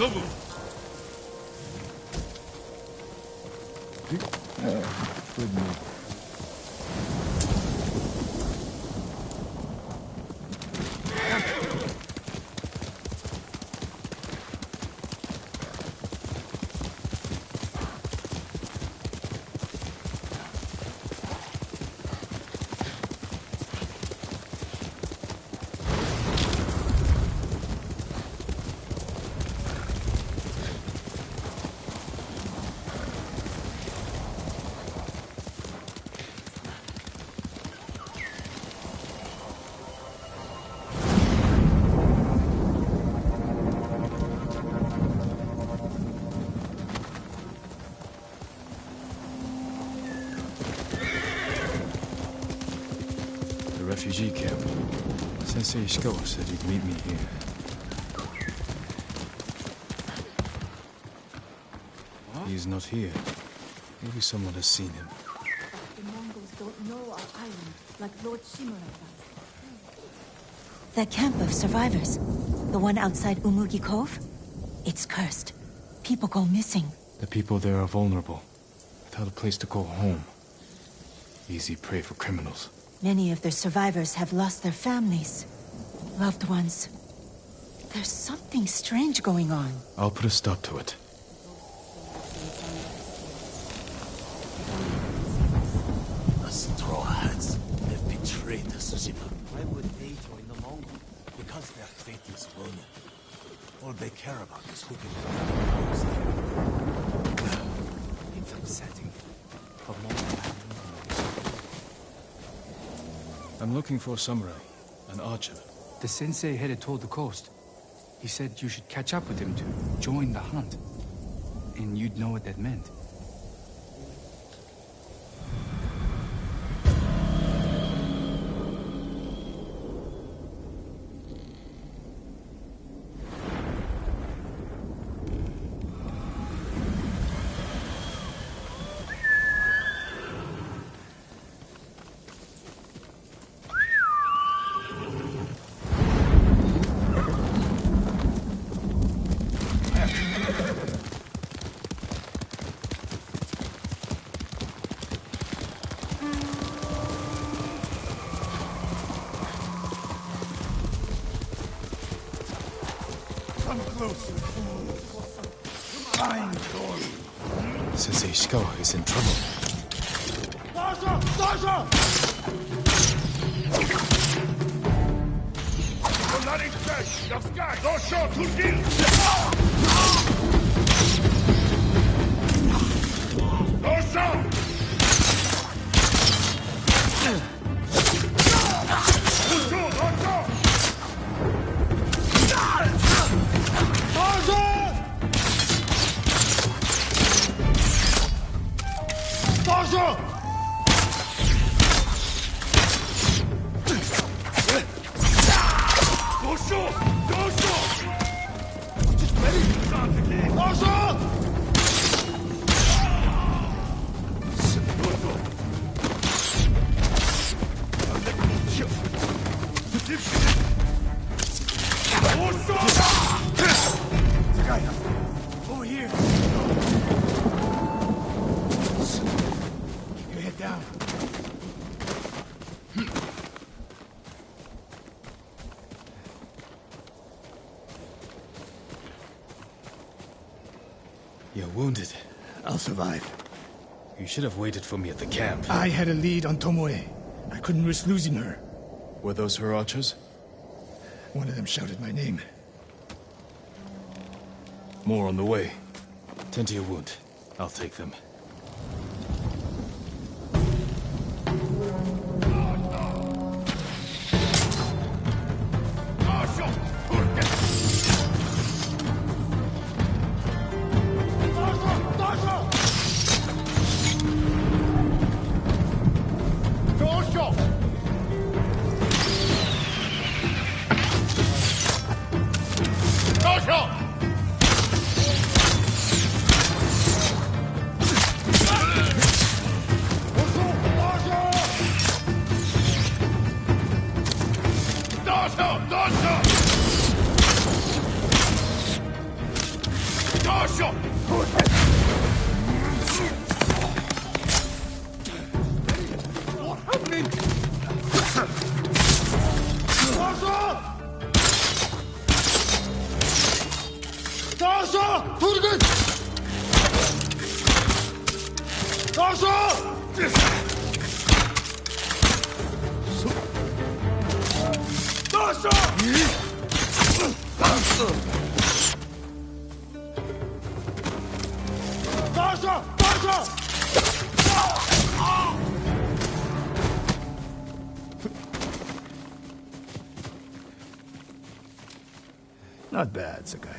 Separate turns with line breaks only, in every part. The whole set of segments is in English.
Good move. Refugee camp. Sensei Ishikawa said he'd meet me here. Huh? He's not here. Maybe someone has seen him.
The Mongols don't know our island, like Lord Shimura does. That camp of survivors, the one outside Umugi Cove, it's cursed. People go missing.
The people there are vulnerable, without a place to call home. Easy prey for criminals.
Many of the survivors have lost their families, loved ones. There's something strange going on.
I'll put a stop to it.
The straw hats have betrayed the Tsushima. Why would they join the Mongols? Because their fate is burning. All they care about is hooking the coast. It's upsetting. For
I'm looking for a samurai, an archer.
The sensei headed toward the coast. He said you should catch up with him to join the hunt. And you'd know what that meant.
Sensei Ishikawa is in trouble.
Over here! Keep your head down.
You're wounded.
I'll survive.
You should have waited for me at the camp.
I had a lead on Tomoe. I couldn't risk losing her.
Were those her archers?
One of them shouted my name.
More on the way. Tend to your wound. I'll take them.
Not bad, Sakai.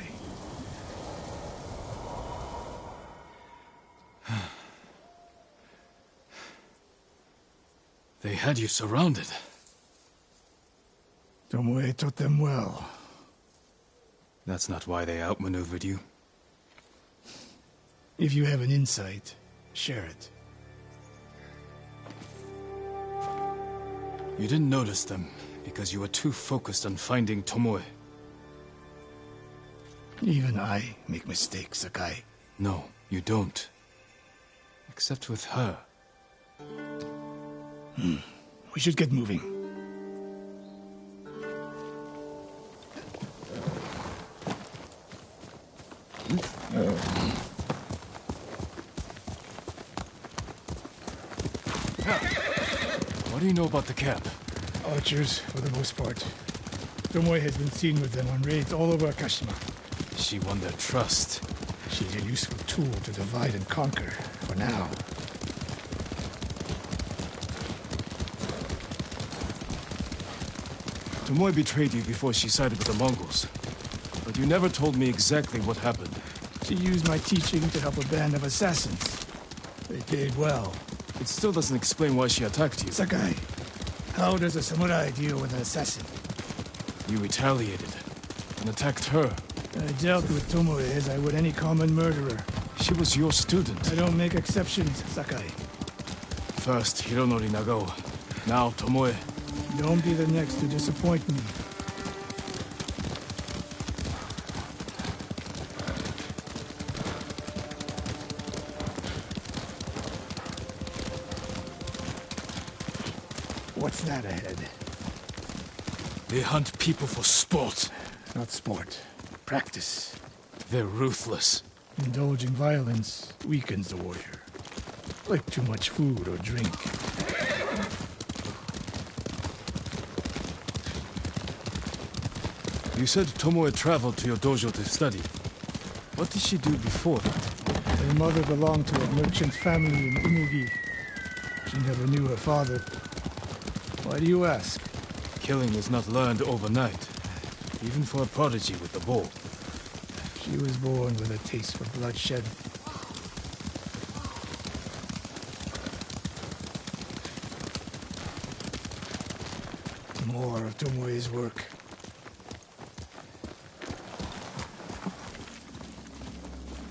They had you surrounded.
Tomoe taught them well.
That's not why they outmaneuvered you.
If you have an insight, share it.
You didn't notice them because you were too focused on finding Tomoe.
Even I make mistakes, Sakai.
No, you don't. Except with her.
We should get moving.
What do you know about the camp?
Archers, for the most part. Tomoe has been seen with them on raids all over Akashima.
She won their trust.
She's a useful tool to divide and conquer, for now.
Tomoe betrayed you before she sided with the Mongols. But you never told me exactly what happened.
She used my teaching to help a band of assassins. They paid well.
It still doesn't explain why she attacked you.
Sakai, how does a samurai deal with an assassin?
You retaliated and attacked her.
I dealt with Tomoe as I would any common murderer.
She was your student.
I don't make exceptions, Sakai.
First Hironori Nagao, now Tomoe.
Don't be the next to disappoint me. What's that ahead?
They hunt people for sport.
Not sport. Practice.
They're ruthless.
Indulging violence weakens the warrior. Like too much food or drink.
You said Tomoe traveled to your dojo to study. What did she do before that?
Her mother belonged to a merchant family in Umugi. She never knew her father. Why do you ask?
Killing is not learned overnight, even for a prodigy with the bow.
She was born with a taste for bloodshed. More of Tomoe's work.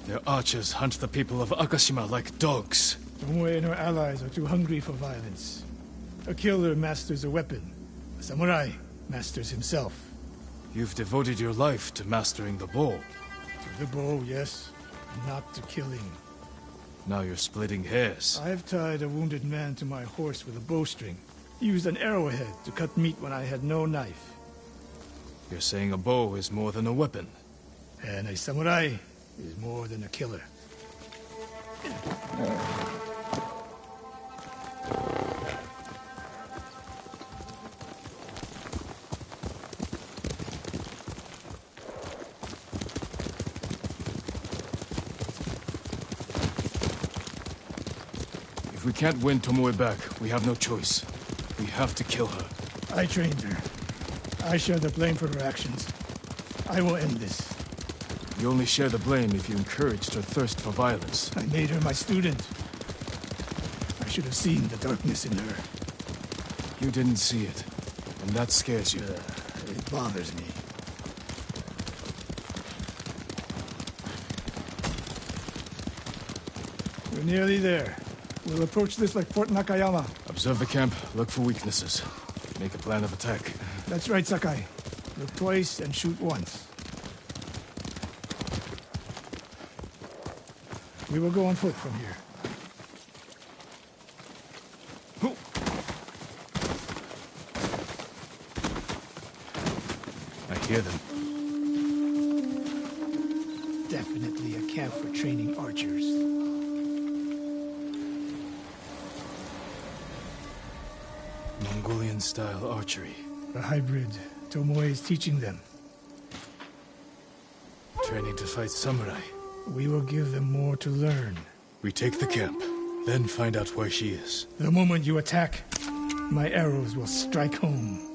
Their archers hunt the people of Akashima like dogs.
Tomoe and her allies are too hungry for violence. A killer masters a weapon. A samurai masters himself.
You've devoted your life to mastering the bow.
To the bow, yes. Not to killing.
Now you're splitting hairs.
I've tied a wounded man to my horse with a bowstring. Used an arrowhead to cut meat when I had no knife.
You're saying a bow is more than a weapon.
And a samurai is more than a killer.
If we can't win Tomoe back, we have no choice. We have to kill her.
I trained her. I share the blame for her actions. I will end this.
You only share the blame if you encouraged her thirst for violence.
I made her my student. I should have seen the darkness in her.
You didn't see it, and that scares you.
It bothers me. We're nearly there. We'll approach this like Fort Nakayama.
Observe the camp, look for weaknesses. Make a plan of attack.
That's right, Sakai. Look twice and shoot once. We will go on foot from here.
I hear them.
Definitely a camp for training archers.
Mongolian-style archery.
A hybrid. Tomoe is teaching them.
Training to fight samurai.
We will give them more to learn.
We take the camp, then find out where she is.
The moment you attack, my arrows will strike home.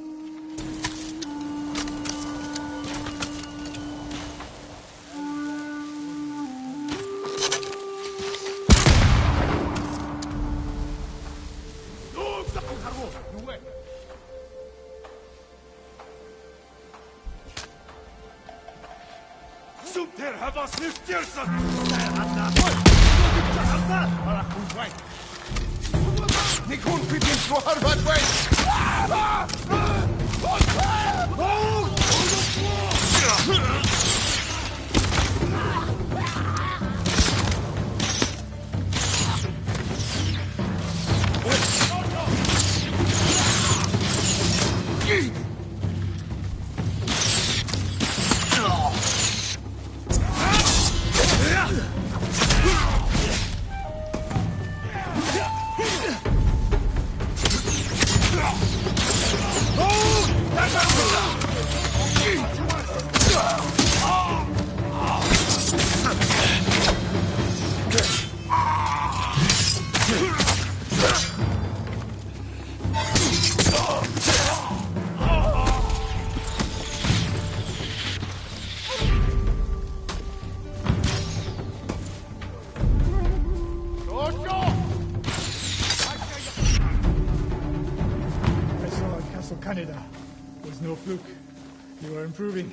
Canada was no fluke. You are improving.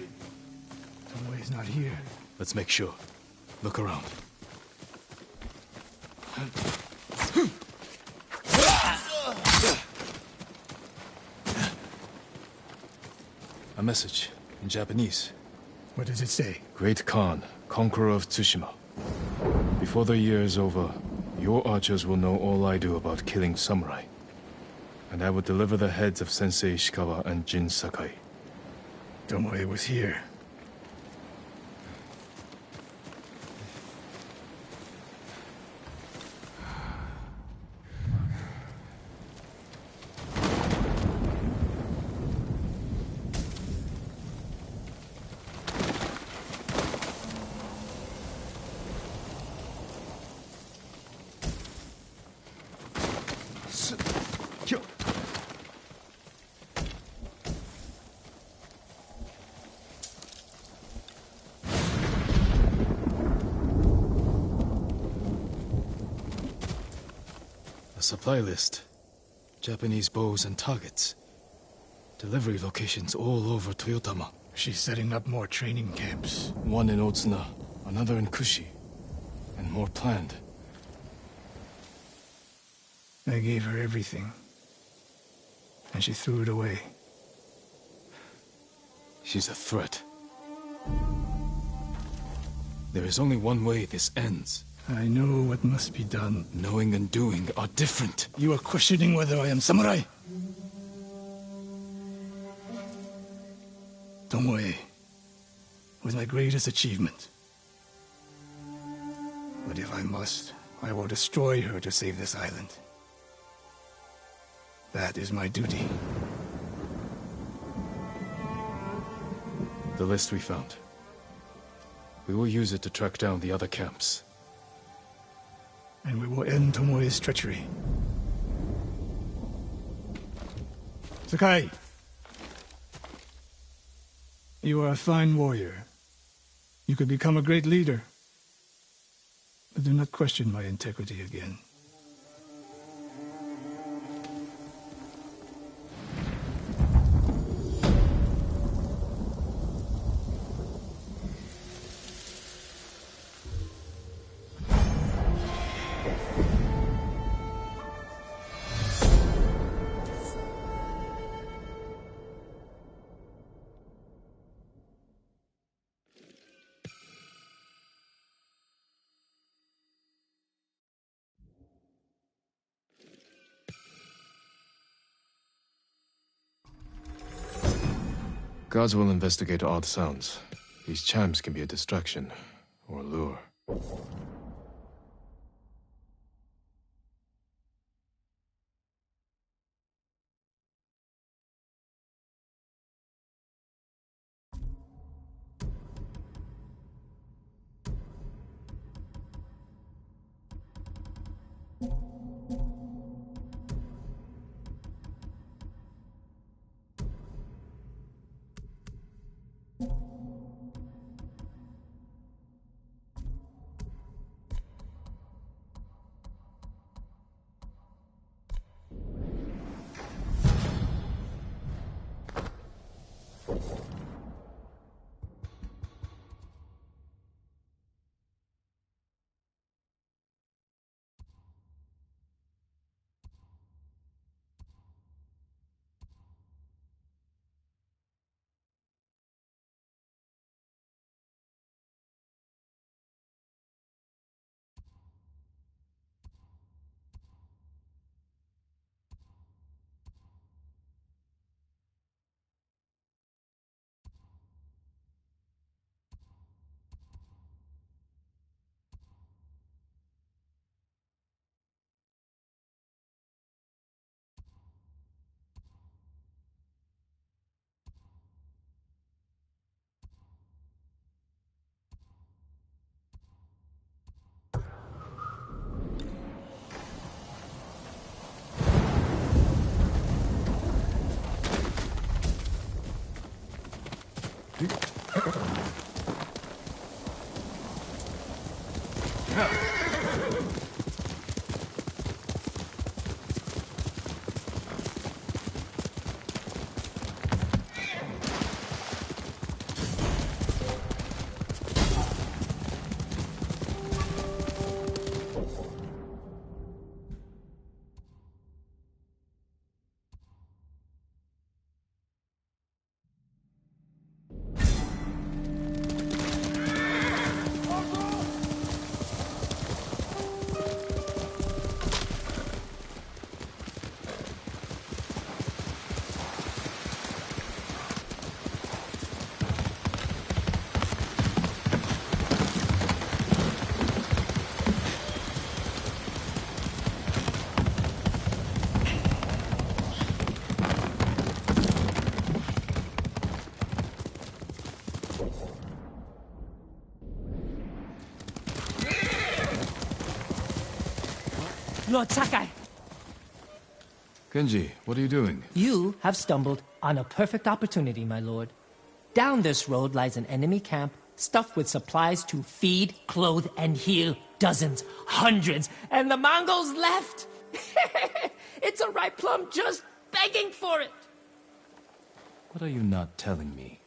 Tomoe is not here.
Let's make sure. Look around. A message in Japanese.
What does it say?
Great Khan, conqueror of Tsushima. Before the year is over, your archers will know all I do about killing samurai. And I will deliver the heads of Sensei Ishikawa and Jin Sakai.
Tomoe was here.
Supply list. Japanese bows and targets. Delivery locations all over Toyotama.
She's setting up more training camps.
One in Otsuna, another in Kushi, and more planned.
I gave her everything, and she threw it away.
She's a threat. There is only one way this ends.
I know what must be done.
Knowing and doing are different.
You are questioning whether I am samurai? Tomoe was my greatest achievement. But if I must, I will destroy her to save this island. That is my duty.
The list we found. We will use it to track down the other camps.
And we will end Tomoe's treachery. Sakai! You are a fine warrior. You could become a great leader. But do not question my integrity again.
Gods will investigate odd sounds. These chimes can be a distraction, or lure.
Lord Sakai,
Kenji, what are you doing?
you have stumbled on a perfect opportunity, my lord. Down this road lies an enemy camp stuffed with supplies to feed, clothe, and heal dozens, hundreds, and the Mongols left. It's a ripe plum just begging for it.
What are you not telling me?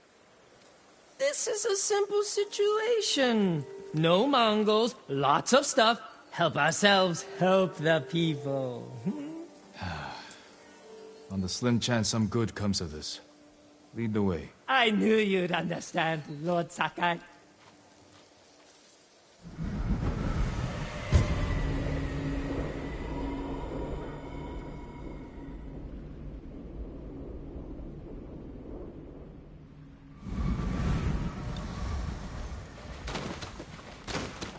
This is a simple situation. No Mongols, lots of stuff. Help ourselves, help the people.
On the slim chance some good comes of this, lead the way.
I knew you'd understand, Lord Sakai.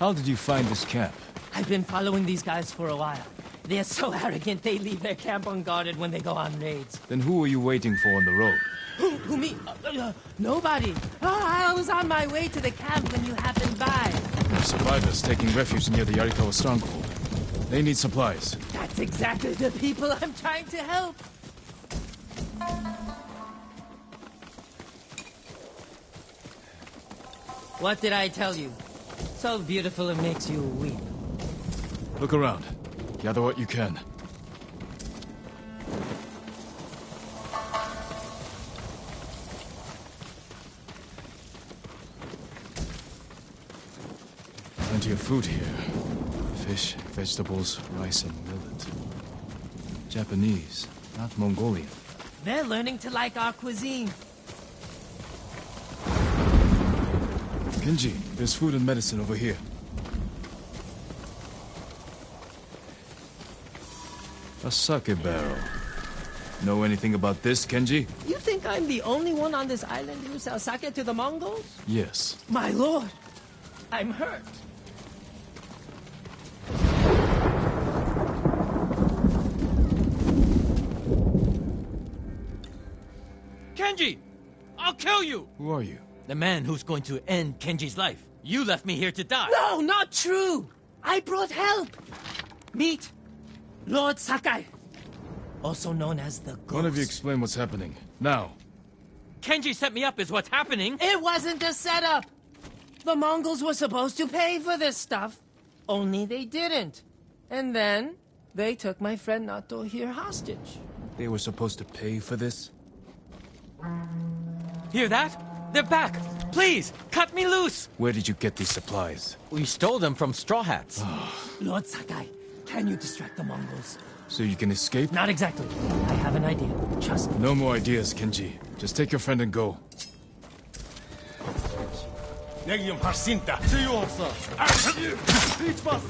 How did you find this camp?
I've been following these guys for a while. They're so arrogant they leave their camp unguarded when they go on raids.
Then who were you waiting for on the road?
Who me? Nobody. I was on my way to the camp when you happened by.
There are survivors taking refuge near the Yarikawa stronghold. They need supplies.
That's exactly the people I'm trying to help. What did I tell you? So beautiful it makes you weep.
Look around. Gather what you can. Plenty of food here. Fish, vegetables, rice, and millet. Japanese, not Mongolian.
They're learning to like our cuisine.
Kenji, there's food and medicine over here. A sake barrel. Know anything about this, Kenji?
You think I'm the only one on this island who sells sake to the Mongols?
Yes.
My lord, I'm hurt.
Kenji! I'll kill you!
Who are you?
The man who's going to end Kenji's life. You left me here to die.
No, not true! I brought help! Meet Lord Sakai, also known as the Ghost.
One of you explain what's happening. Now.
Kenji set me up is what's happening.
It wasn't a setup! The Mongols were supposed to pay for this stuff, only they didn't. And then, they took my friend Nato here hostage.
They were supposed to pay for this?
Hear that? They're back! Please, cut me loose!
Where did you get these supplies?
We stole them from Straw Hats.
Lord Sakai, can you distract the Mongols?
So you can escape?
Not exactly. I have an idea. Trust me.
No more ideas, Kenji. Just take your friend and go.
Negium Harsinta. See you also. Each bus.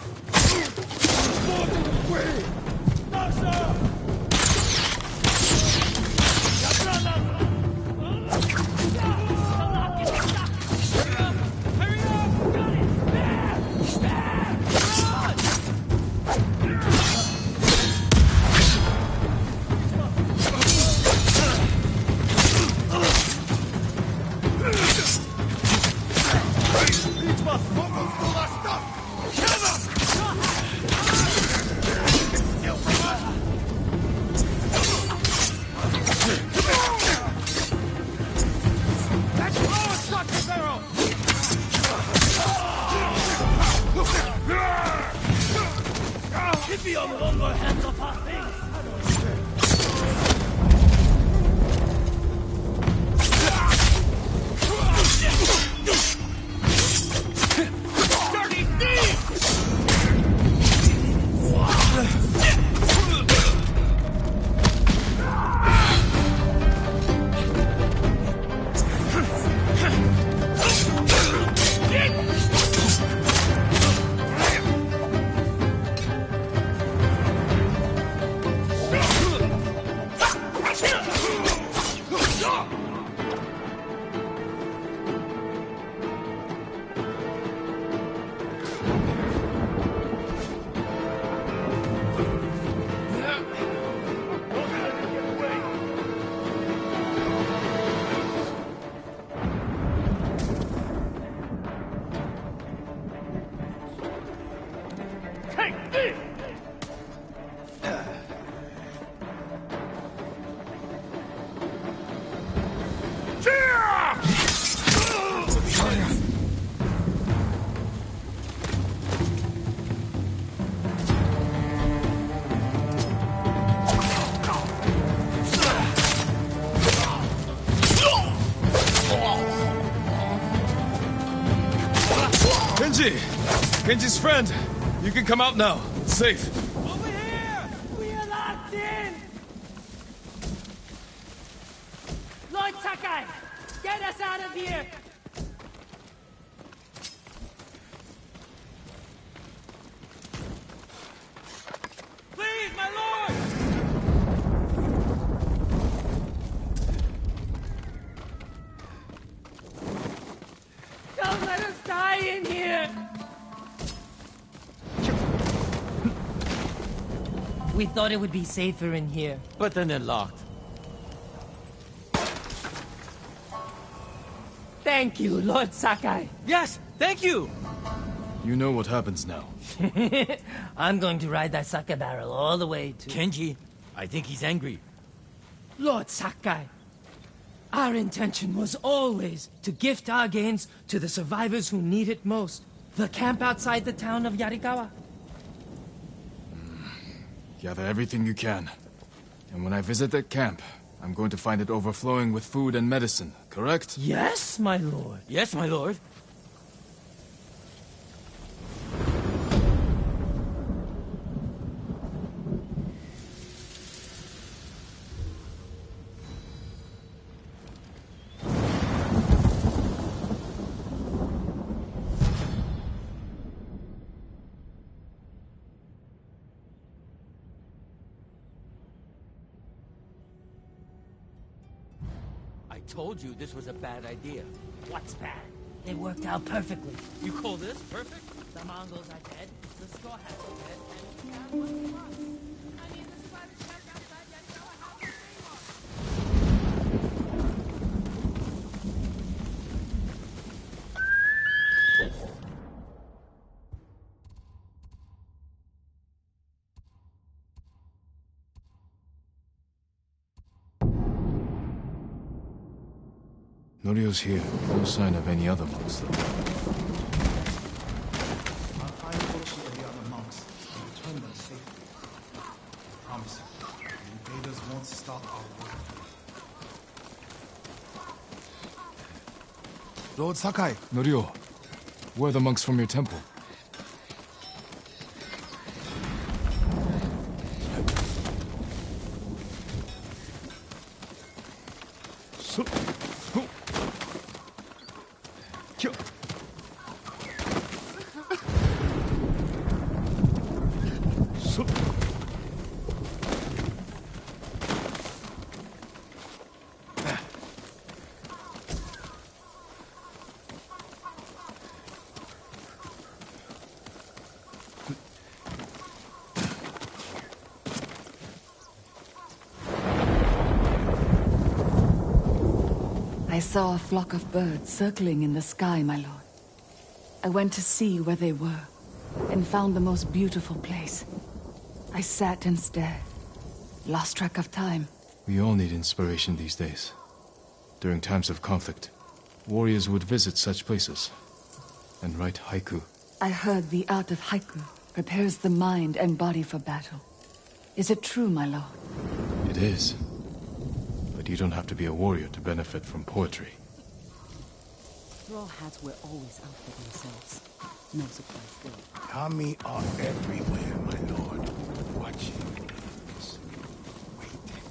Go to the way. Dasha!
Kenji's friend! You can come out now. It's safe.
Over here! We are locked in! Lord Sakai! Get us out of here! Please, my lord! Don't let us die in here! We thought it would be safer in here.
But then they're locked.
Thank you, Lord Sakai.
Yes, thank you!
You know what happens now.
I'm going to ride that sake barrel all the way to...
Kenji, I think he's angry.
Lord Sakai, our intention was always to gift our gains to the survivors who need it most. The camp outside the town of Yarikawa.
Gather everything you can. And when I visit that camp, I'm going to find it overflowing with food and medicine, correct?
Yes, my lord.
Yes, my lord. I told you this was a bad idea.
What's bad? It worked out perfectly.
You call this perfect?
The Mongols are dead, the straw hats are dead, and we have what's left. I mean, the survivors back outside Yarikawa, how can
Norio's here. No sign of any other monks, though.
I'll find Kochi and the other monks and return them safely. Promise you, the invaders won't stop our work. Lord Sakai,
Norio, where are the monks from your temple?
I saw a flock of birds circling in the sky, my lord. I went to see where they were, and found the most beautiful place. I sat and stared, lost track of time.
We all need inspiration these days. During times of conflict, warriors would visit such places and write haiku.
I heard the art of haiku prepares the mind and body for battle. Is it true, my lord?
It is. But you don't have to be a warrior to benefit from poetry.
Straw hats were always out for themselves. No surprise there.
Kami are everywhere, my lord. Watching, waiting.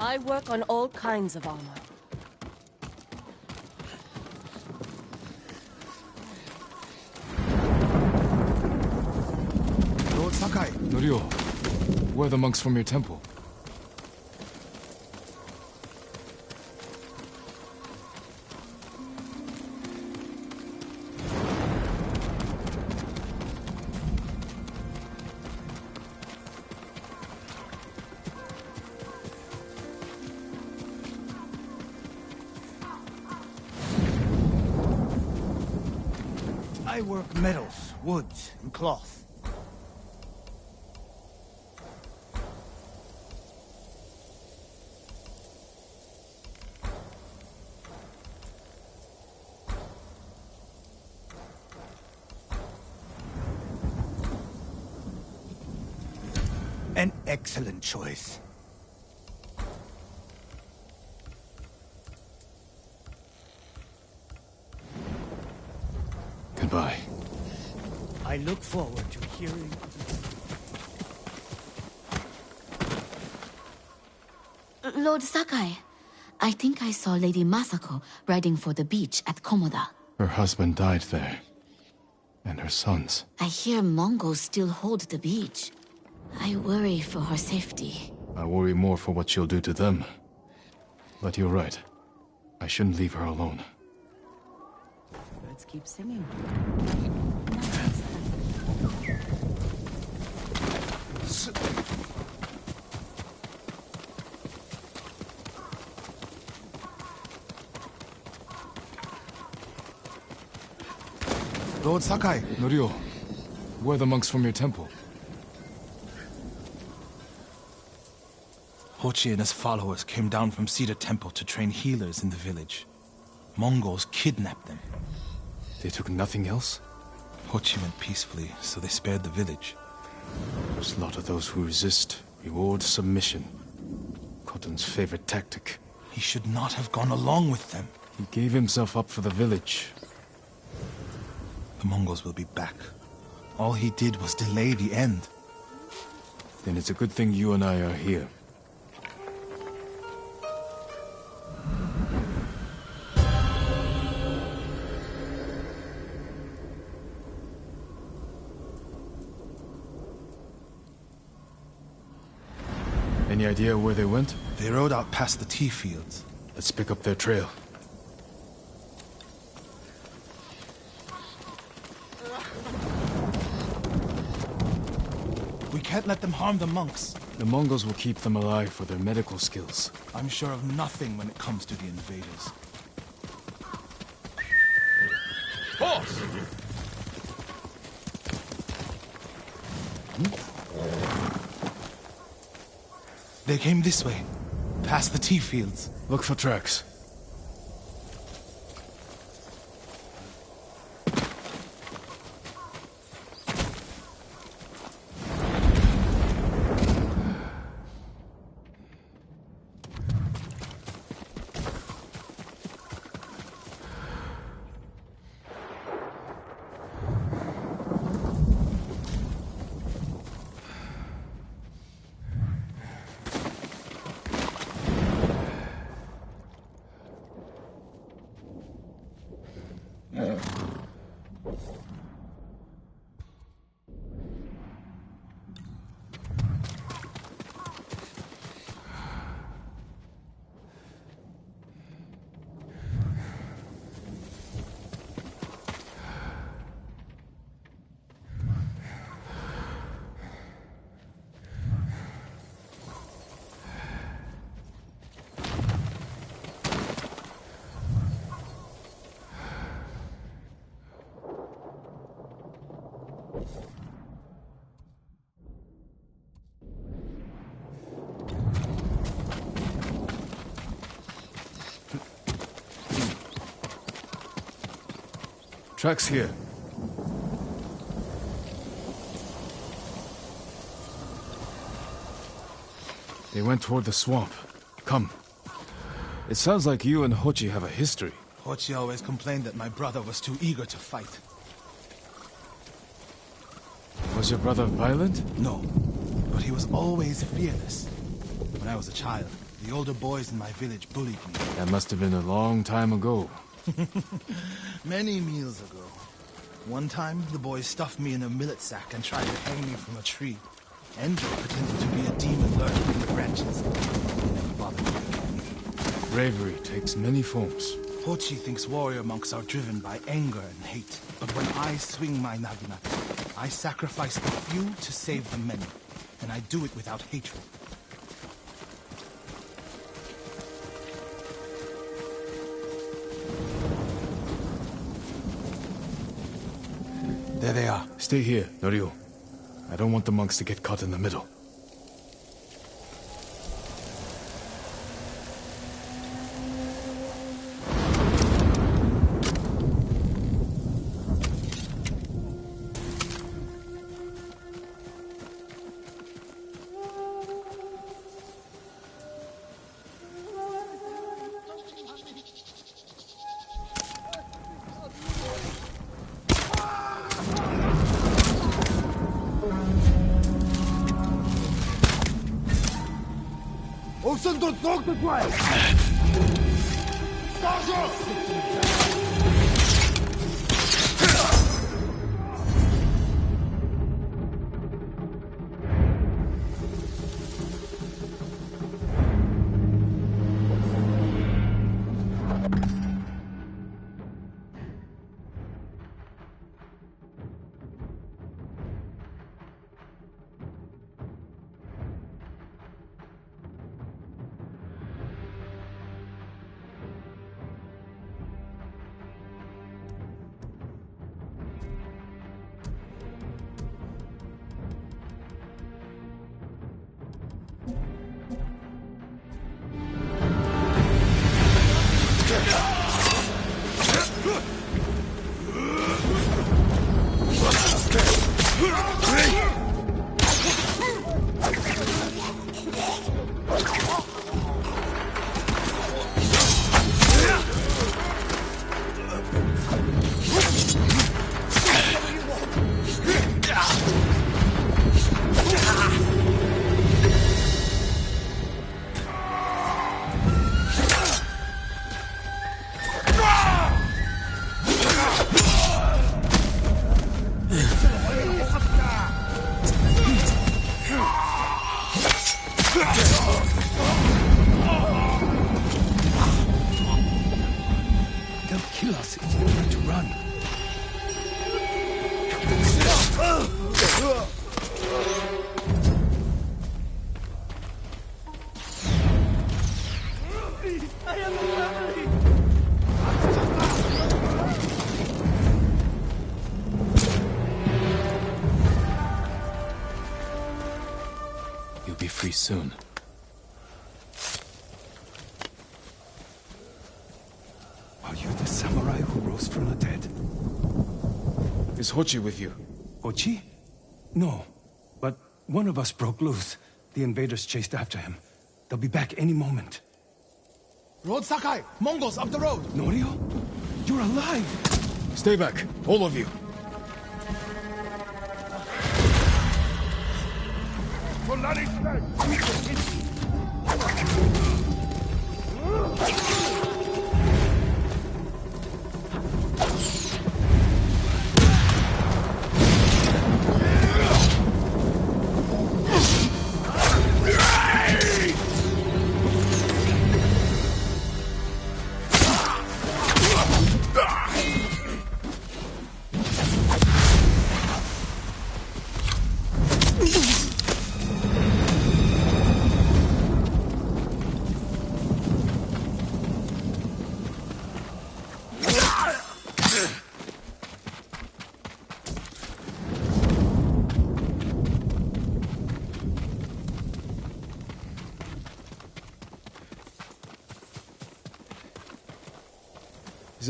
I work on all kinds of armor.
Lord Sakai,
Norio, where are the monks from your temple?
I work metals, woods, and cloth. An excellent choice.
Goodbye.
I look forward to hearing...
Lord Sakai, I think I saw Lady Masako riding for the beach at Komoda.
Her husband died there. And her sons.
I hear Mongols still hold the beach. I worry for her safety.
I worry more for what she'll do to them. But you're right. I shouldn't leave her alone.
Birds keep singing.
Lord Sakai.
Norio, where are the monks from your temple?
Hochi and his followers came down from Cedar Temple to train healers in the village. Mongols kidnapped them.
They took nothing else?
Hochi went peacefully, so they spared the village.
Slaughter those who resist, reward submission. Khotun's favorite tactic.
He should not have gone along with them.
He gave himself up for the village.
The Mongols will be back. All he did was delay the end.
Then it's a good thing you and I are here. Any idea where they went?
They rode out past the tea fields.
Let's pick up their trail.
We can't let them harm the monks.
The Mongols will keep them alive for their medical skills.
I'm sure of nothing when it comes to the invaders.
Horse!
They came this way, past the tea fields.
Look for tracks. Tracks here. They went toward the swamp. Come. It sounds like you and Hochi have a history.
Hochi always complained that my brother was too eager to fight.
Was your brother violent?
No, but he was always fearless. When I was a child, the older boys in my village bullied me.
That must have been a long time ago.
Many meals ago. One time, the boys stuffed me in a millet sack and tried to hang me from a tree. Endo pretended to be a demon lurking in the branches. They never bothered me.
Bravery takes many forms.
Hochi thinks warrior monks are driven by anger and hate. But when I swing my naginata, I sacrifice the few to save the many. And I do it without hatred. There they are.
Stay here, Norio. I don't want the monks to get caught in the middle.
They'll kill us if we try to run.
You'll be free soon.
Are you the samurai who rose from the dead?
Is Hochi with you?
Ochi? No. But one of us broke loose. The invaders chased after him. They'll be back any moment.
Road Sakai! Mongols up the road!
Norio? You're alive!
Stay back, all of you.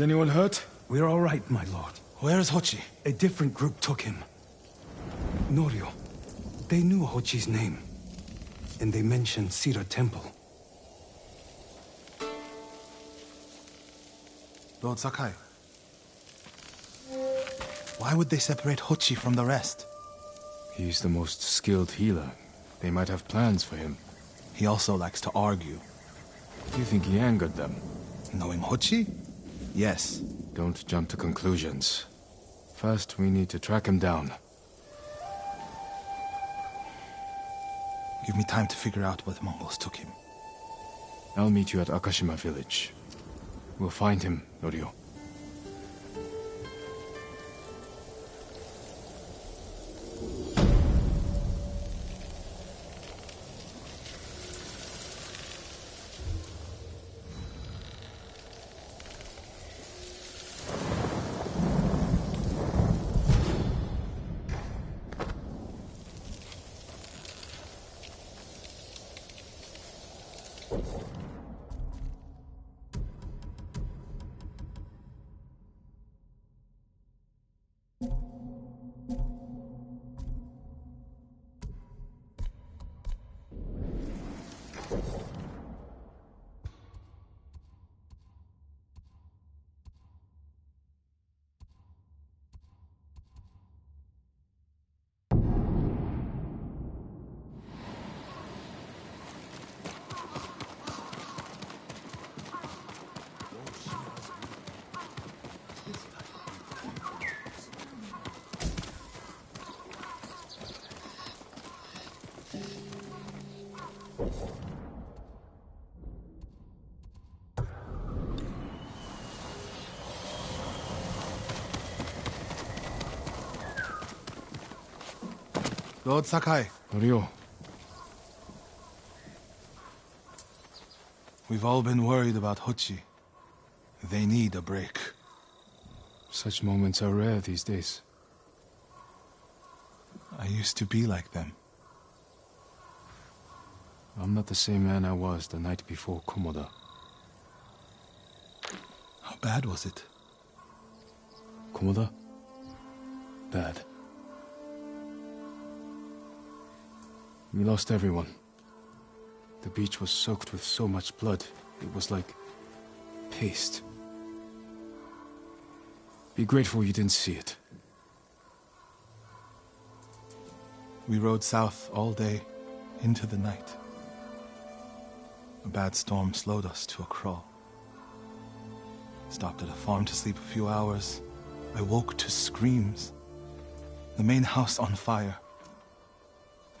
Is anyone hurt?
We're all right, my lord.
Where is Hochi?
A different group took him. Norio. They knew Hochi's name. And they mentioned Cedar Temple.
Lord Sakai. Why would they separate Hochi from the rest?
He's the most skilled healer. They might have plans for him.
He also likes to argue.
You think he angered them?
Knowing Hochi? Yes.
Don't jump to conclusions. First, we need to track him down.
Give me time to figure out where the Mongols took him.
I'll meet you at Akashima village. We'll find him, Norio.
Lord Sakai,
Ryo,
we've all been worried about Hochi. They need a break.
such moments are rare these days.
I used to be like them.
I'm not the same man I was the night before Komoda.
How bad was it?
Komoda? Bad. We lost everyone. The beach was soaked with so much blood, it was like paste. Be grateful you didn't see it.
We rode south all day, into the night. A bad storm slowed us to a crawl. Stopped at a farm to sleep a few hours. I woke to screams. The main house on fire.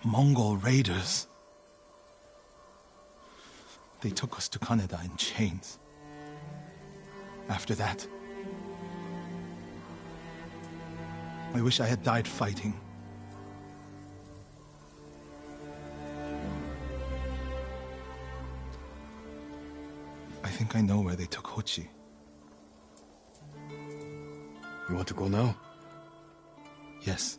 Mongol raiders. They took us to Kaneda in chains. After that, I wish I had died fighting. I think I know where they took Hochi.
You want to go now?
Yes.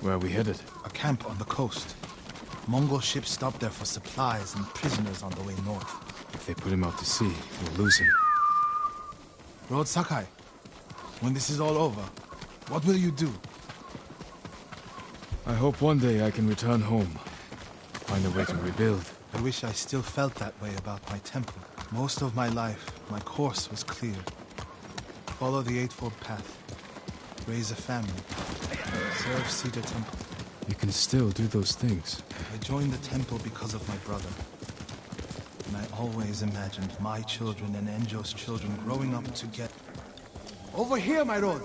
Where are we headed?
A camp on the coast. Mongol ships stopped there for supplies and prisoners on the way north.
If they put him out to sea, we'll lose him.
Lord Sakai, when this is all over, what will you do?
I hope one day I can return home. Find a way to rebuild.
I wish I still felt that way about my temple. Most of my life, my course was clear. Follow the Eightfold Path. Raise a family. Serve Cedar Temple.
You can still do those things.
I joined the temple because of my brother. And I always imagined my children and Enjo's children growing up together. Over here, my lord!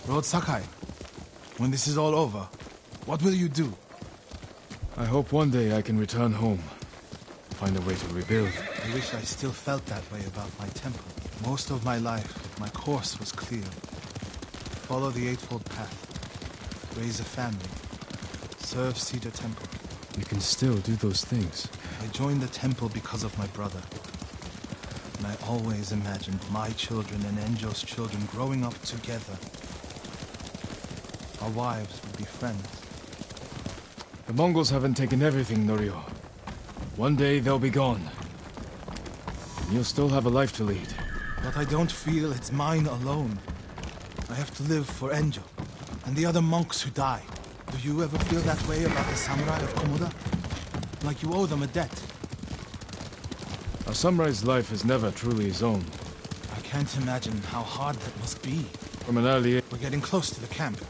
Lord Sakai, when this is all over, what will you do?
I hope one day I can return home. Find a way to rebuild.
I wish I still felt that way about my temple. Most of my life, my course was clear. Follow the Eightfold Path. Raise a family. Serve Cedar Temple.
You can still do those things.
I joined the temple because of my brother. And I always imagined my children and Enjo's children growing up together. Our wives would be friends.
The Mongols haven't taken everything, Norio. One day they'll be gone. And you'll still have a life to lead.
But I don't feel it's mine alone. I have to live for Enjo and the other monks who died. Do you ever feel that way about the samurai of Komoda? Like you owe them a debt?
A samurai's life is never truly his own.
I can't imagine how hard that must be.
From an early age...
We're getting close to the camp.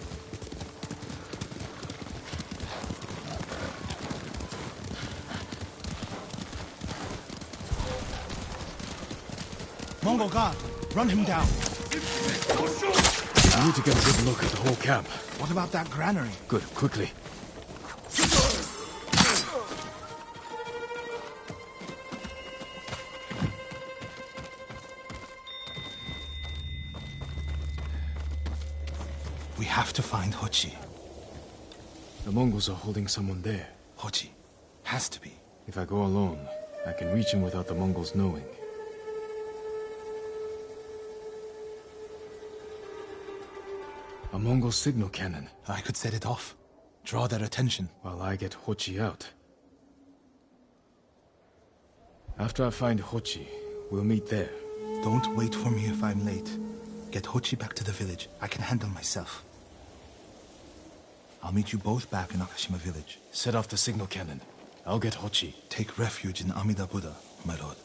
Mongol guard, run him down.
We need to get a good look at the whole camp.
What about that granary?
Good, quickly.
We have to find Hochi.
The Mongols are holding someone there.
Hochi. Has to be.
If I go alone, I can reach him without the Mongols knowing. A Mongol signal cannon.
I could set it off. Draw their attention.
While I get Hochi out. After I find Hochi, we'll meet there.
Don't wait for me if I'm late. Get Hochi back to the village. I can handle myself. I'll meet you both back in Akashima village.
Set off the signal cannon. I'll get Hochi.
Take refuge in Amida Buddha, my lord.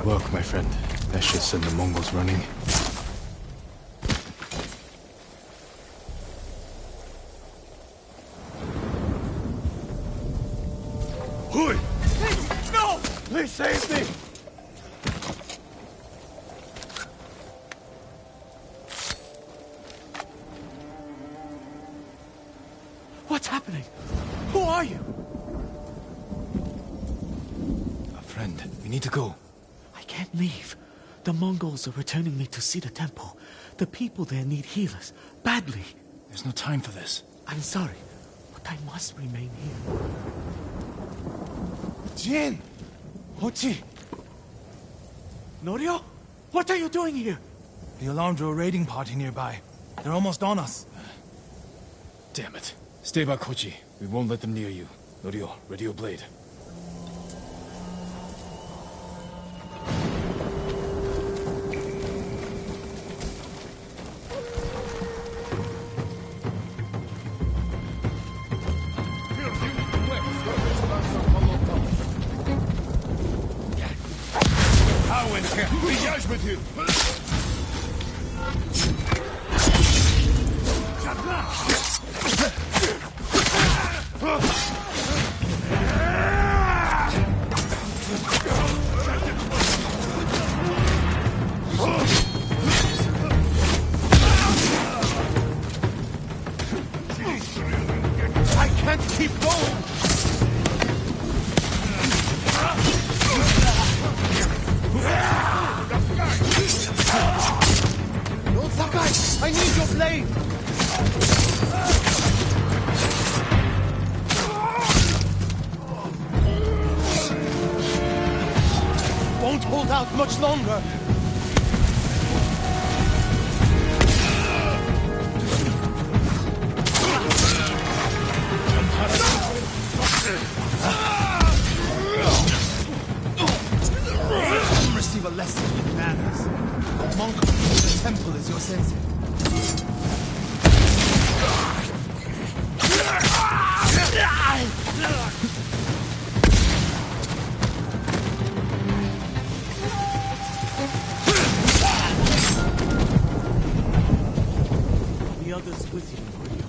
work, my friend. That should send the Mongols running.
Hui! No! Please save me! What's happening? Who are you?
A friend. We need to go.
I can't leave. The Mongols are returning me to see the temple. The people there need healers. Badly.
There's no time for this.
I'm sorry, but I must remain here. Jin! Hochi! Norio? What are you doing here?
The alarm drew a raiding party nearby. They're almost on us.
Damn it. Stay back, Kochi. We won't let them near you. Norio, ready your blade.
I can't keep going! Lord Sakai, I need your blade! Won't hold out much longer.
Receive a lesson in manners. A monk in the temple is your sensei.
The others with you, Norio.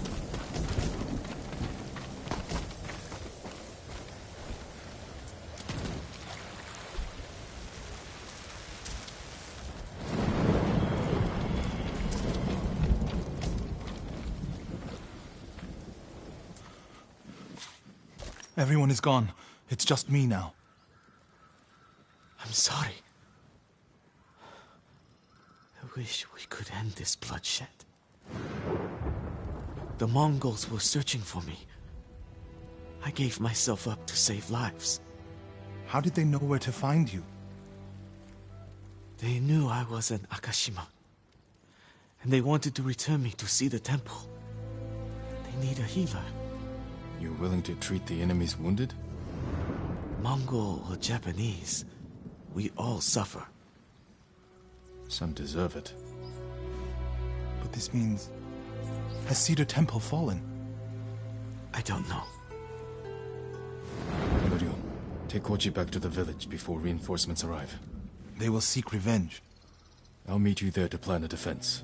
Everyone is gone. It's just me now.
I'm sorry. I wish we could end this bloodshed. The Mongols were searching for me. I gave myself up to save lives.
How did they know where to find you?
They knew I was an Akashima. And they wanted to return me to see the temple. They need a healer.
You're willing to treat the enemy's wounded?
Mongol or Japanese, we all suffer.
Some deserve it.
But this means... Has Cedar Temple fallen?
I don't know.
Norio, take Kochi back to the village before reinforcements arrive.
They will seek revenge.
I'll meet you there to plan a defense.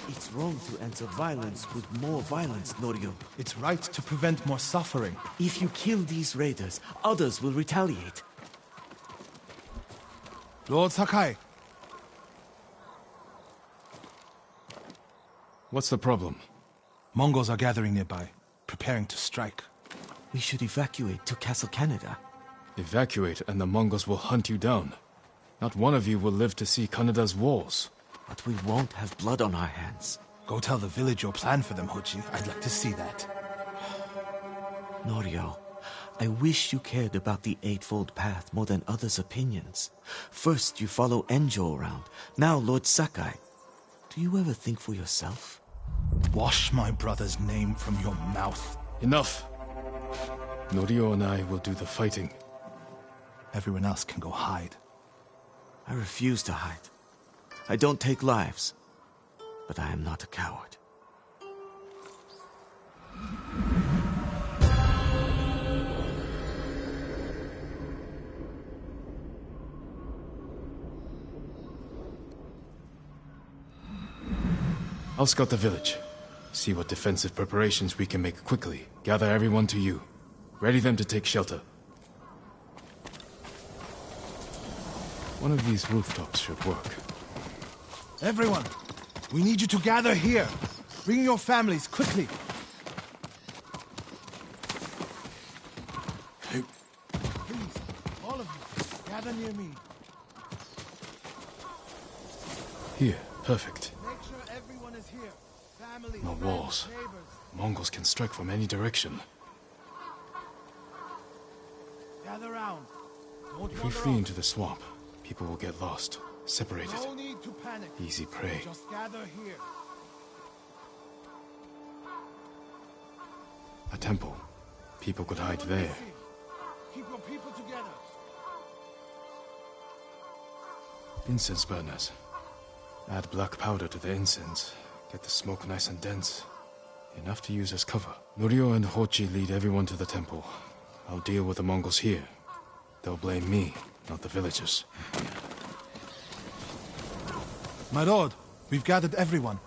It's wrong to enter violence with more violence, Norio.
It's right to prevent more suffering.
If you kill these raiders, others will retaliate.
Lord Sakai,
What's the problem?
Mongols are gathering nearby, preparing to strike.
We should evacuate to Castle Canada.
Evacuate and the Mongols will hunt you down. Not one of you will live to see Kanada's walls.
But we won't have blood on our hands.
Go tell the village your plan for them, Hochi. I'd like to see that.
Norio, I wish you cared about the Eightfold Path more than others' opinions. First you follow Enjo around, now Lord Sakai. Do you ever think for yourself?
Wash my brother's name from your mouth.
Enough! Norio and I will do the fighting.
Everyone else can go hide.
I refuse to hide. I don't take lives, but I am not a coward.
I'll scout the village. See what defensive preparations we can make quickly. Gather everyone to you. Ready them to take shelter. One of these rooftops should work.
Everyone, we need you to gather here. Bring your families, quickly. Please, all of you, gather near me.
Here, perfect.
Make sure everyone is here. Family,
No
friends,
walls.
neighbors.
Mongols can strike from any direction.
Gather round. Don't
If we
wander
flee
off.
into the swamp, people will get lost, separated.
No need to panic.
Easy prey.
Just gather here.
A temple. People could hide
Everyone
there.
listen. Keep your people together.
Incense burners. Add black powder to the incense. Get the smoke nice and dense. Enough to use as cover. Norio and Hochi lead everyone to the temple. I'll deal with the Mongols here. They'll blame me, not the villagers.
My lord, we've gathered everyone.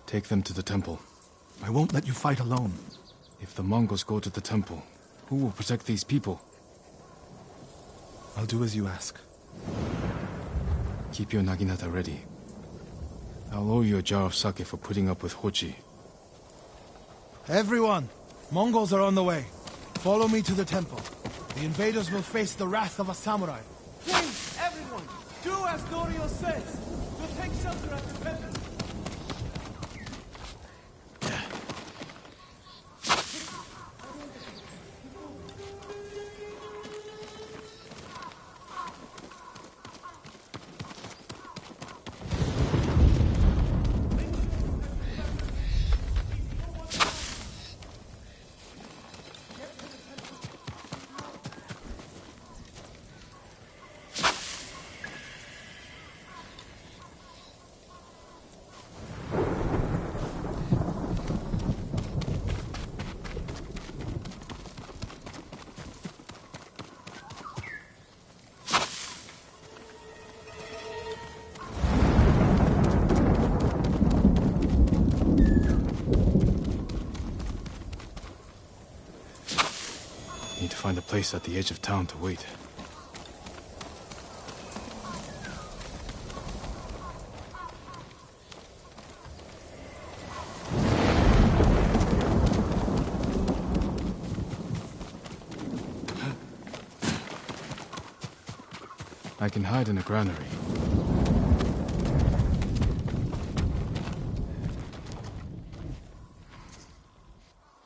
Take them to the temple.
I won't let you fight alone.
If the Mongols go to the temple, who will protect these people?
I'll do as you ask.
Keep your naginata ready. I'll owe you a jar of sake for putting up with Hochi.
Everyone, Mongols are on the way. Follow me to the temple. The invaders will face the wrath of a samurai.
Please, everyone, do as Norio says. We'll take shelter at the temple.
Need to find a place at the edge of town to wait. I can hide in a granary.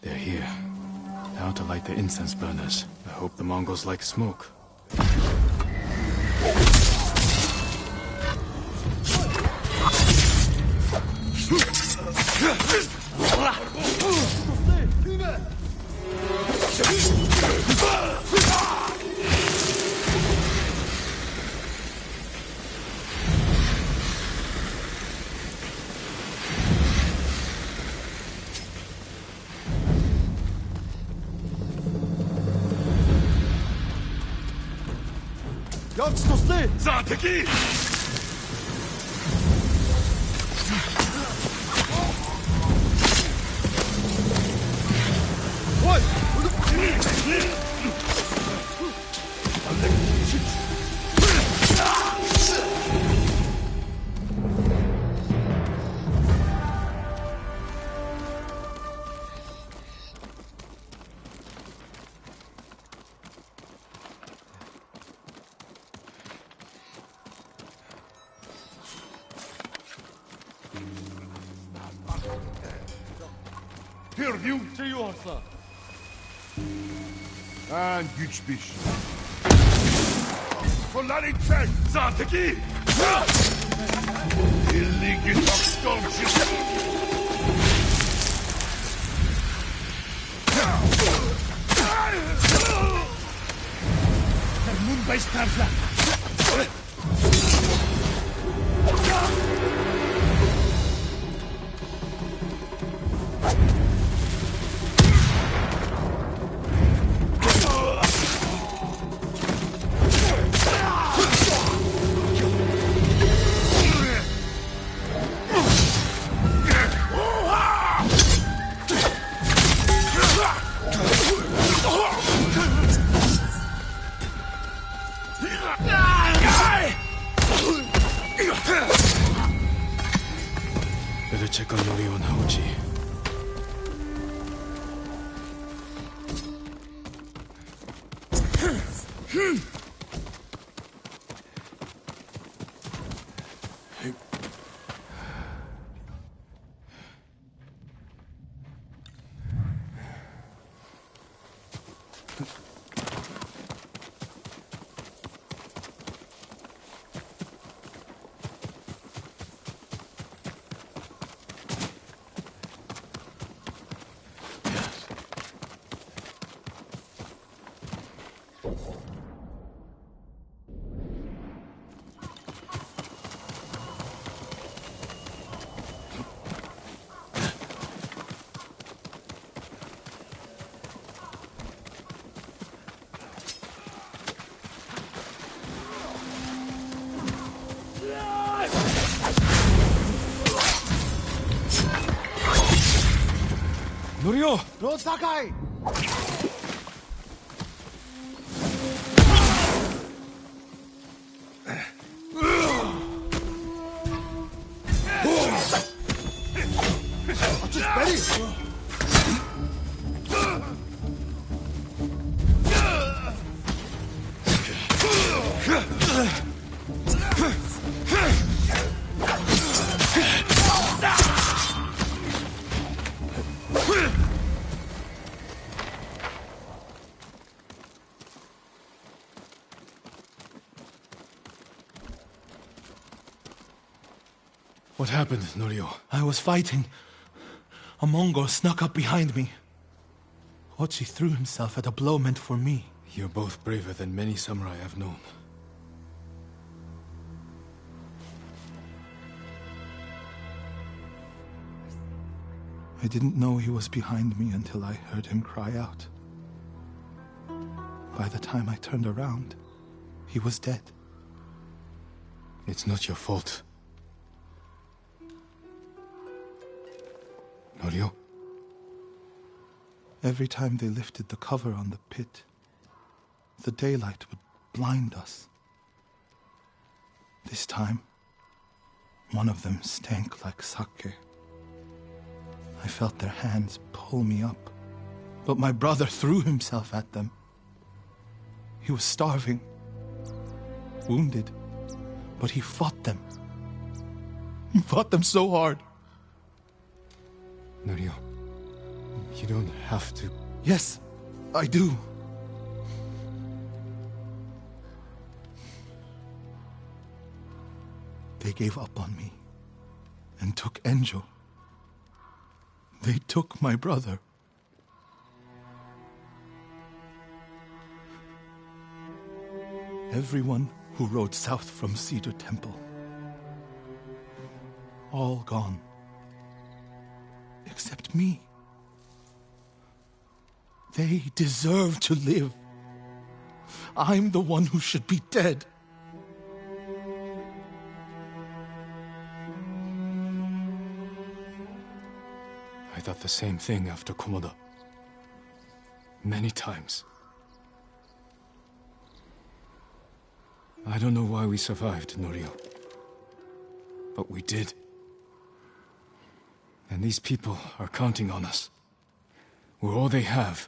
They're here. Now to light the incense burners. I hope the Mongols like smoke.
Perdiu Teorsa. And güçbiş. Kolları çek. Zateki. Illigi takstomçı.
Termun baştarla.
Better check on Norio and Haoji. Norio!
Lord Sakai!
What happened, Norio?
I was fighting. A Mongol snuck up behind me. Hochi threw himself at a blow meant for me.
You're both braver than many samurai I've known.
I didn't know he was behind me until I heard him cry out. By the time I turned around, he was dead.
It's not your fault. Norio?
Every time they lifted the cover on the pit, the daylight would blind us. This time, one of them stank like sake. I felt their hands pull me up, but my brother threw himself at them. He was starving, wounded, but he fought them. He fought them so hard.
Norio, you don't have to.
Yes, I do. They gave up on me and took Enjo. They took my brother. Everyone who rode south from Cedar Temple. All gone. Except me. They deserve to live. I'm the one who should be dead.
I thought the same thing after Komoda. Many times. I don't know why we survived, Norio. But we did. And these people are counting on us. We're all they have.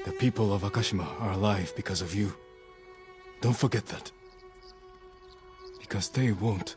The people of Akashima are alive because of you. Don't forget that. Because they won't.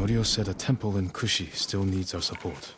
Norio said a temple in Kushi still needs our support.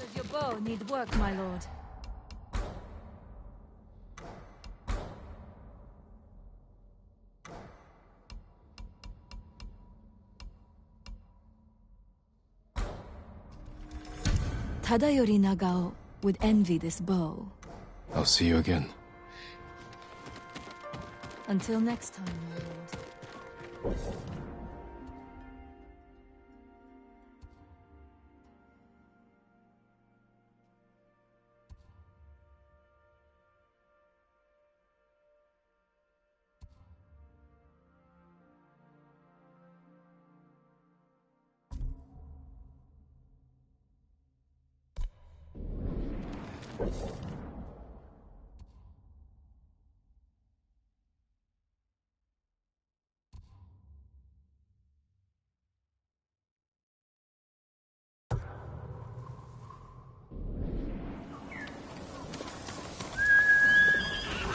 Does your bow need work, my lord? Tadayori Nagao would envy this bow.
I'll see you again.
Until next time, my lord.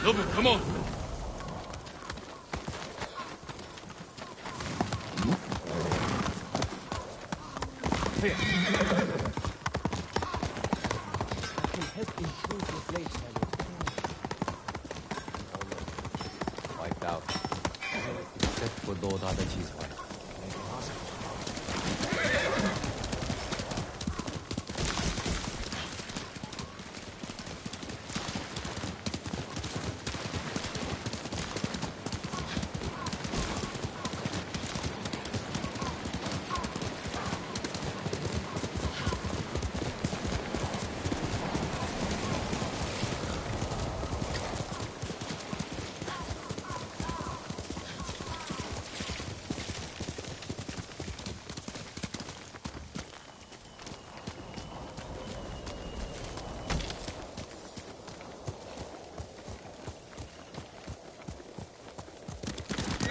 Nobu, come on!
Here. I can help improve your blades, my lord.
Wiped out. Except for Lord Adachi's wife.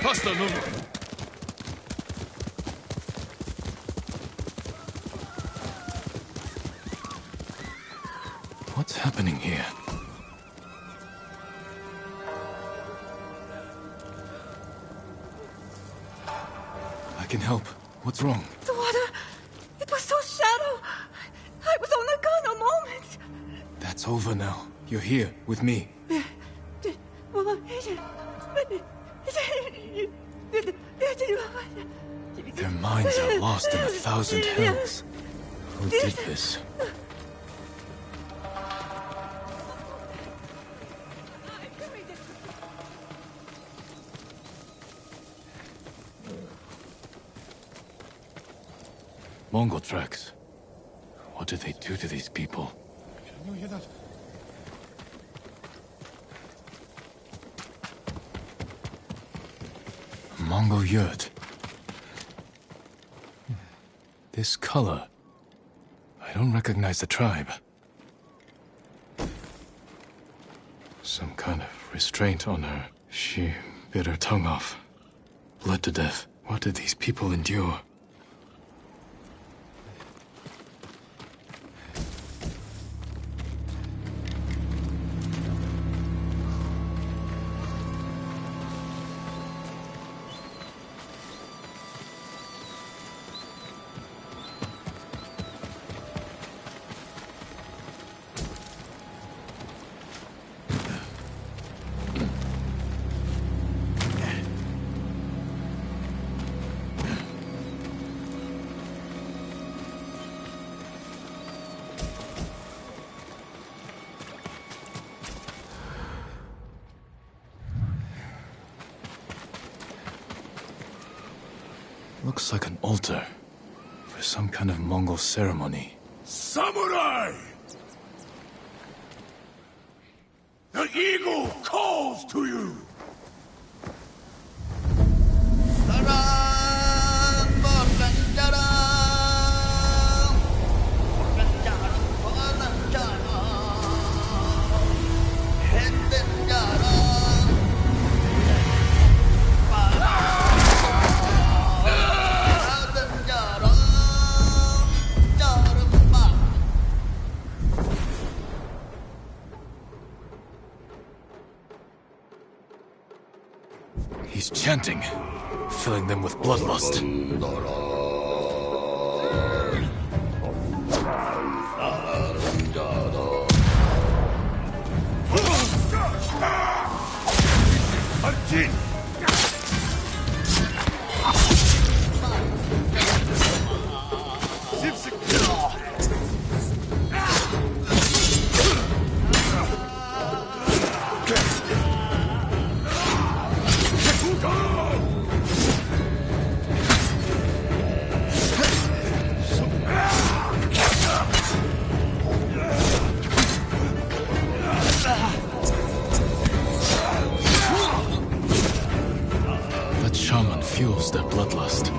Faster, Nobu! What's happening here? I can help. What's wrong?
The water! It was so shallow! I was on the gun a moment!
That's over now. You're here, with me. Their minds are lost in 1,000 hells. Who did this? Mongol tracks. What did they do to these people?
Can you hear that?
Mongol yurt. This color. I don't recognize the tribe. Some kind of restraint on her. She bit her tongue off. Bled to death. What did these people endure? Looks like an altar for some kind of Mongol ceremony.
Samurai! The eagle calls to you!
He's chanting, filling them with bloodlust.
Arjun!
That shaman fuels their bloodlust.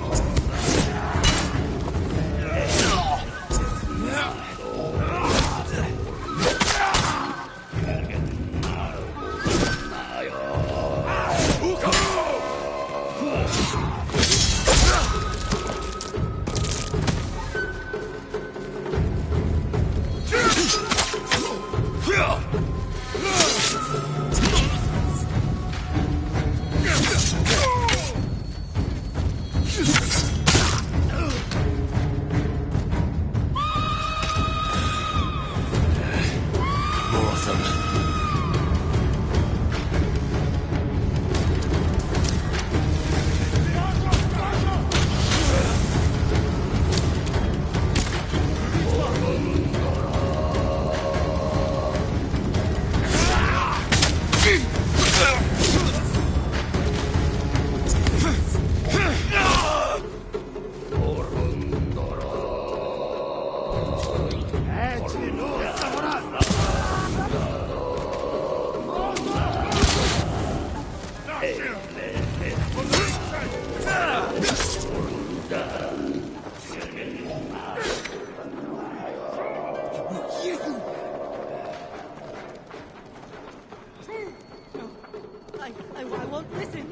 I won't listen.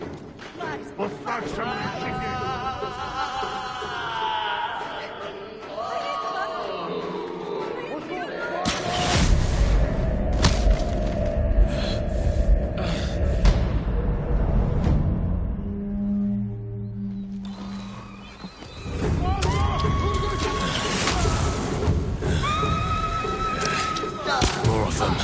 Lies.
More of them.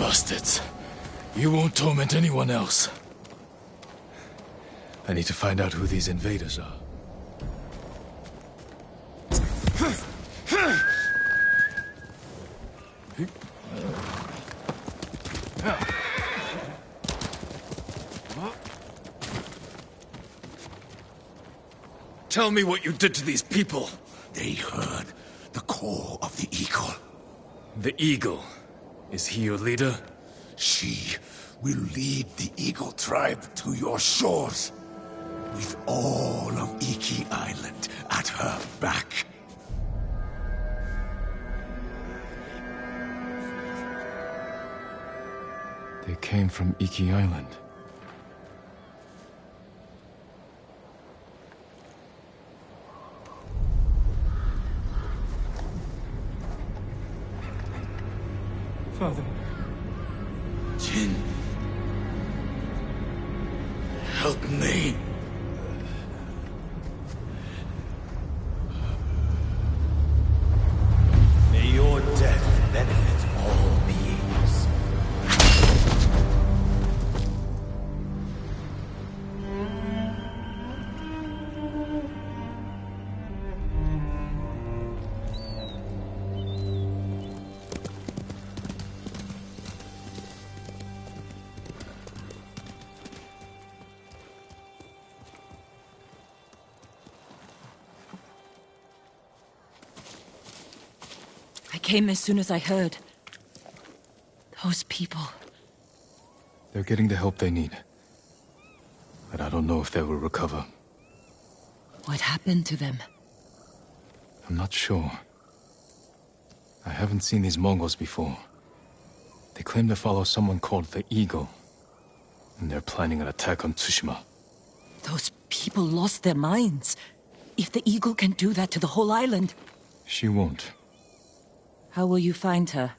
Bastards. You won't torment anyone else. I need to find out who these invaders are. Tell me what you did to these people.
They heard the call of the eagle.
The eagle? Is he your leader?
She will lead the eagle tribe to your shores, with all of Iki Island at her back.
They came from Iki Island.
Father.
Jin. Help me. May your death benefit all beings.
I came as soon as I heard. Those people.
They're getting the help they need. But I don't know if they will recover.
What happened to them?
I'm not sure. I haven't seen these Mongols before. They claim to follow someone called the Eagle. And they're planning an attack on Tsushima.
Those people lost their minds. If the Eagle can do that to the whole island...
She won't.
How will you find her?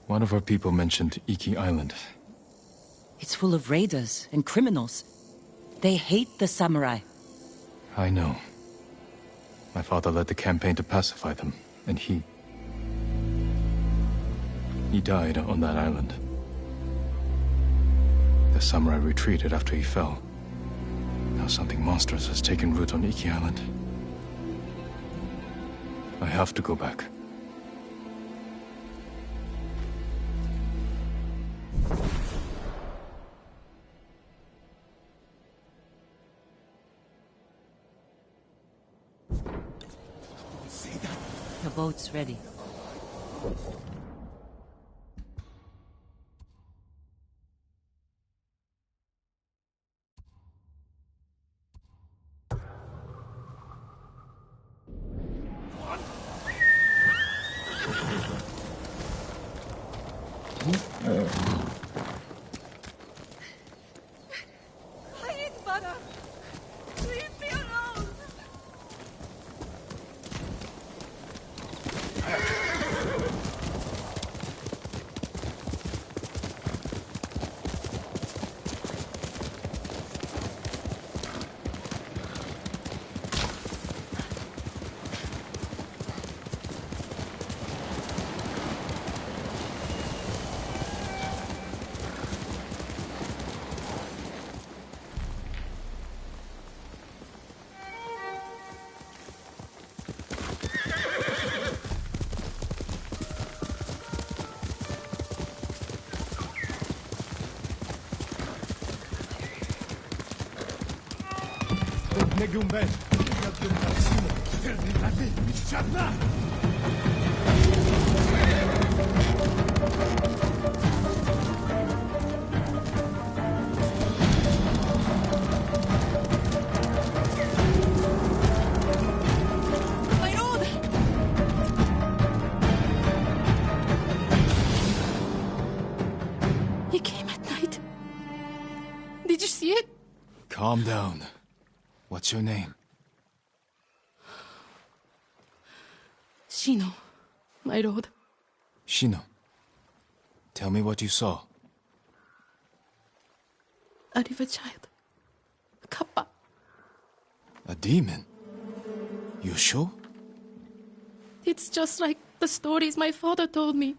One of our people mentioned Iki Island.
It's full of raiders and criminals. They hate the samurai.
I know. My father led the campaign to pacify them, and he died on that island. The samurai retreated after he fell. Now something monstrous has taken root on Iki Island. I have to go back.
The boat's ready.
Please, Butter! Leave me alone!
Negumben, Negum Maximo, Terminati, Chatna!
My lord! He came at night. Did you see it?
Calm down. What's your name?
Shino, my lord.
Shino. Tell me what you saw.
A river child. Kappa.
A demon? You sure?
It's just like the stories my father told me.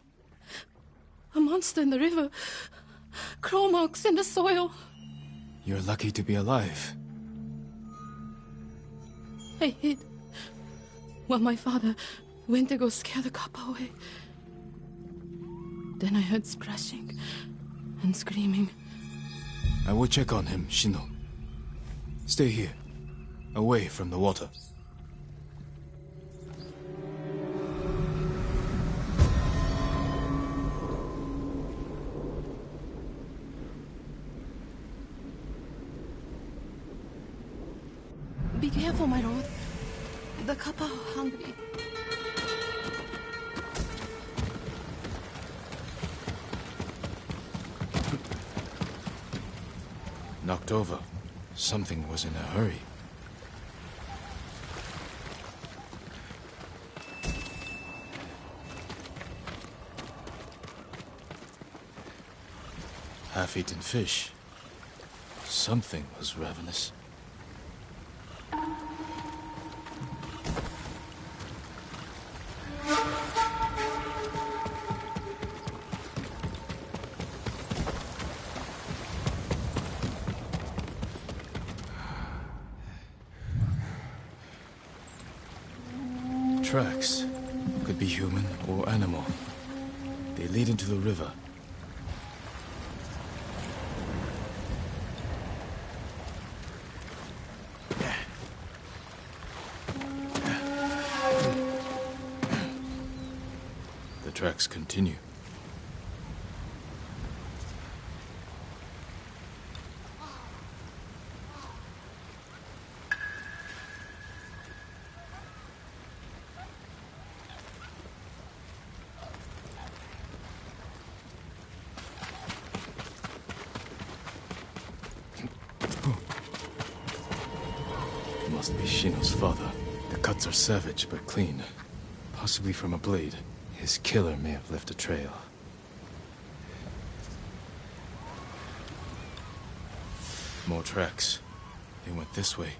A monster in the river. Claw marks in the soil.
You're lucky to be alive.
I hid while my father went to go scare the kappa away. Then I heard splashing and screaming.
I will check on him, Shino. Stay here, away from the water.
Be careful, my lord. The kappa are hungry.
Knocked over. Something was in a hurry. Half-eaten fish. Something was ravenous. Tracks. Could be human or animal. They lead into the river. The tracks continue. Must be Shino's father. The cuts are savage but clean. Possibly from a blade. His killer may have left a trail. More tracks. They went this way.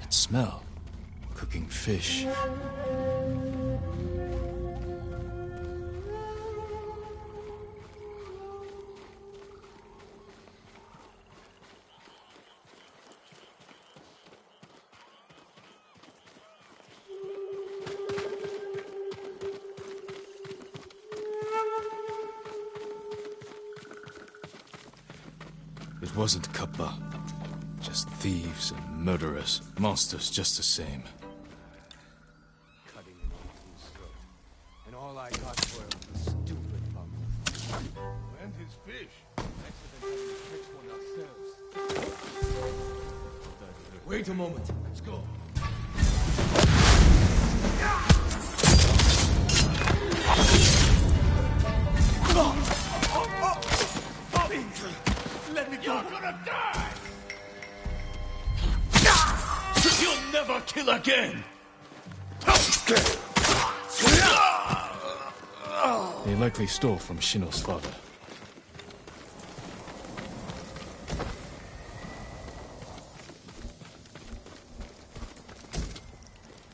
That smell. Cooking fish. It wasn't Kappa. Just thieves and murderers. Monsters just the same.
Cutting him off his throat. And all I got for it was a stupid bum. And his fish. Accident having to catch one ourselves. Wait a moment. Let's go. Let me go. You're gonna die! You'll never kill again!
They likely stole from Shino's father.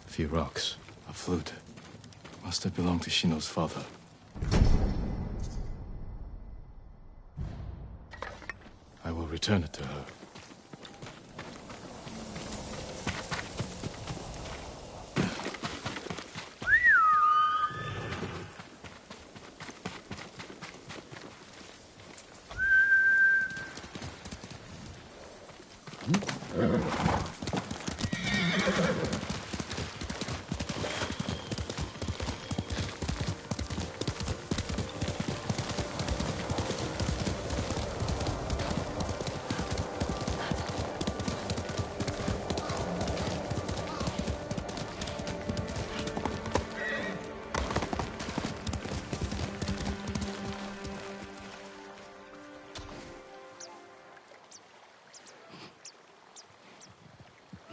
A few rocks, a flute. Must have belonged to Shino's father. I will return it to her.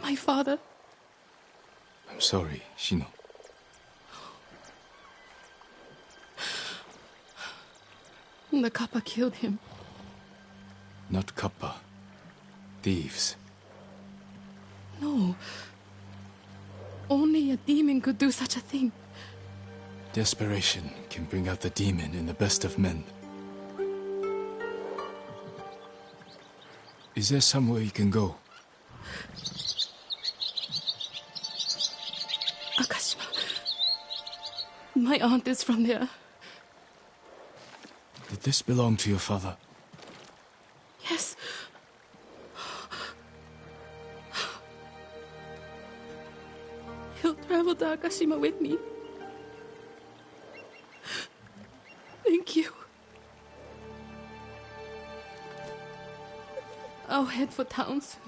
My father.
I'm sorry, Shino.
The Kappa killed him.
Not Kappa. Thieves.
No. Only a demon could do such a thing.
Desperation can bring out the demon in the best of men. Is there somewhere you can go?
Akashima. My aunt is from there.
Did this belong to your father?
Yes. He'll travel to Akashima with me. Thank you. I'll head for town soon.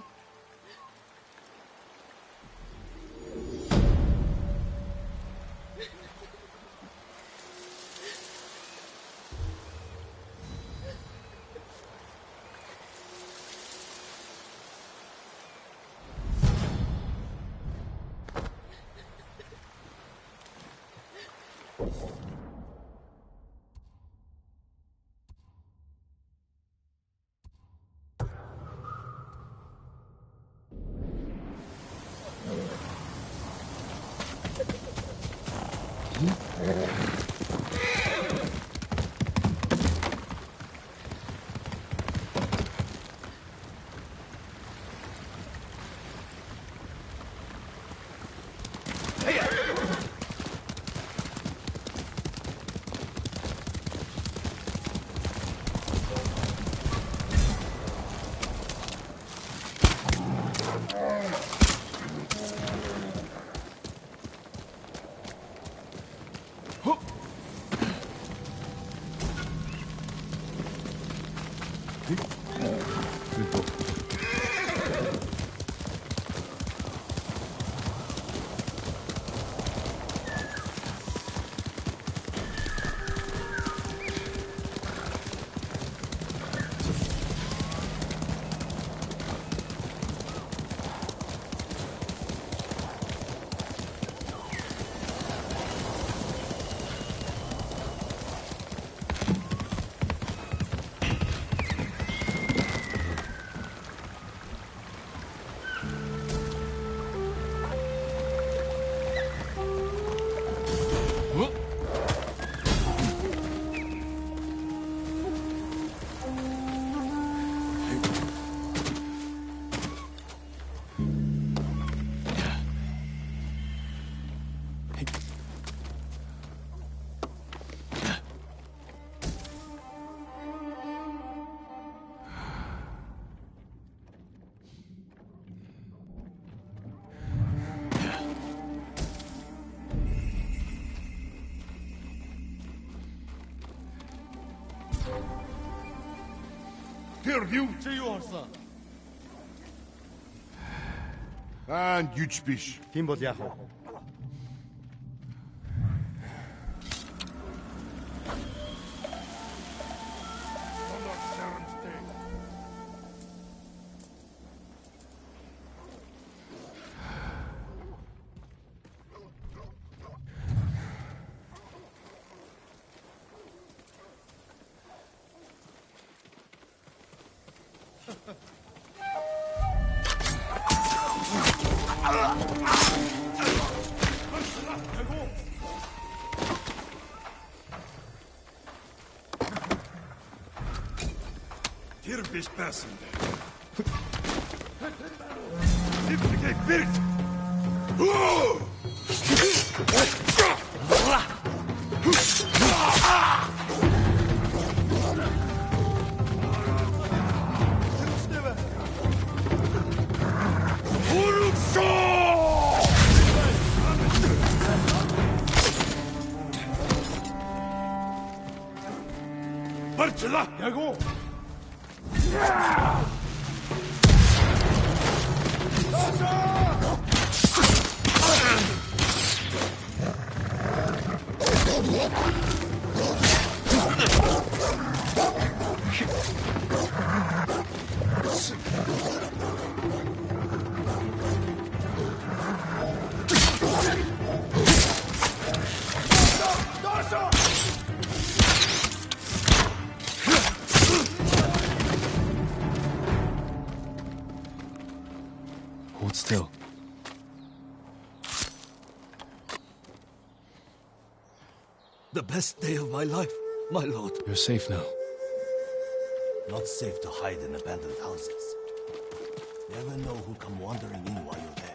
Interview çııyorsa. Ben güçbiş.
Kim Yaho.
Tirbiş person. Sipke birt. Parçala! Yago!
Hold still.
The best day of my life, my lord.
You're safe now.
Not safe to hide in abandoned houses. Never know who come wandering in while you're there.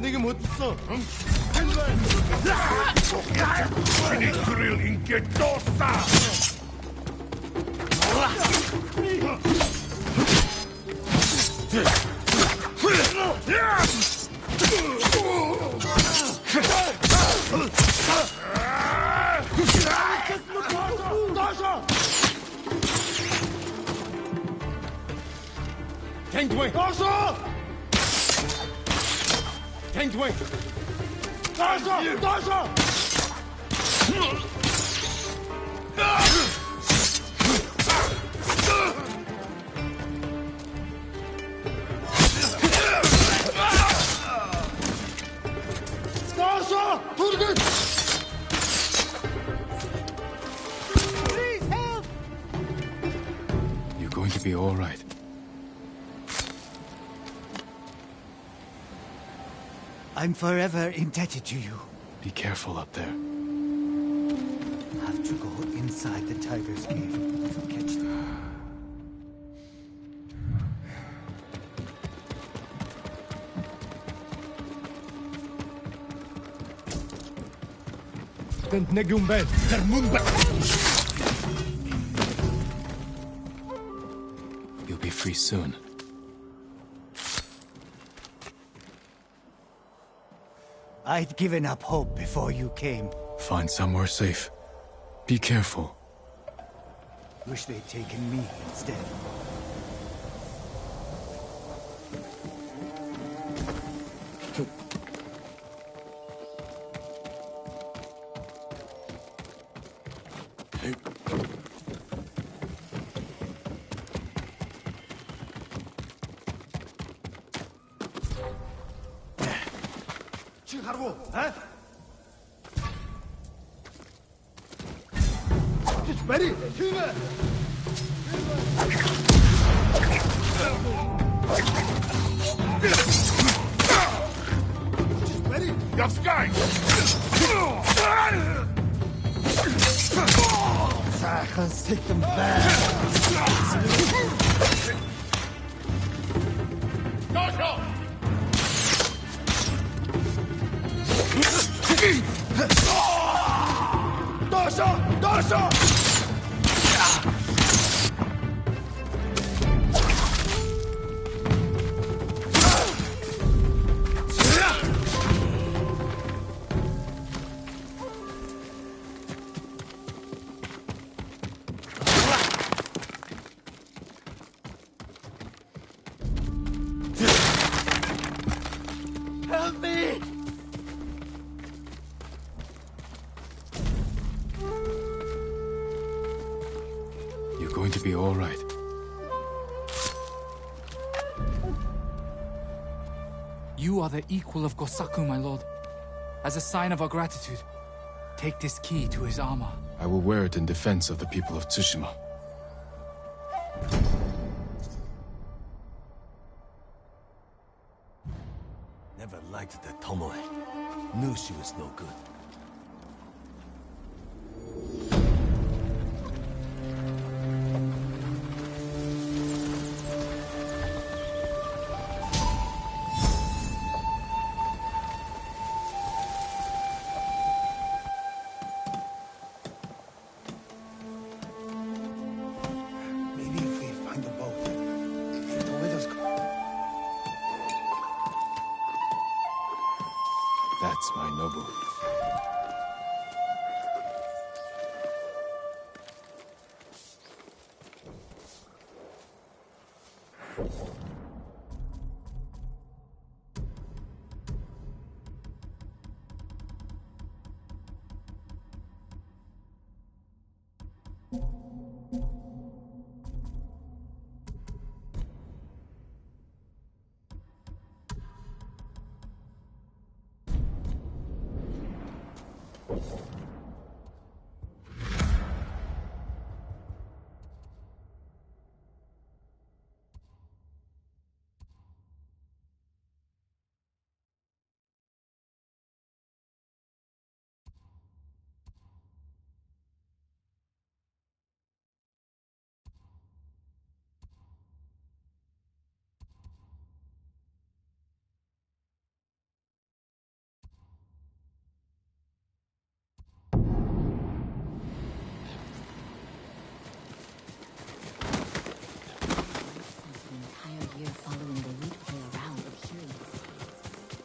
내게 못 써.
피니크를 인게 떴다.
갱두에 가서! 갱두에 가서!
You're going to be all right.
I'm forever indebted to you.
Be careful up there.
Have to go inside the tiger's cave to catch them.
You'll be free soon.
I'd given up hope before you came.
Find somewhere safe. Be careful.
Wish they'd taken me instead.
Ready? Ready?
Your sky!
Let's take them back.
Dasha!
Help me!
You're going to be all right.
You are the equal of Gosaku, my lord. As a sign of our gratitude, take this key to his armor.
I will wear it in defense of the people of Tsushima.
Never liked that Tomoe. Knew she was no good.
Maybe if we find a boat, if the widow's...
That's my Nobu.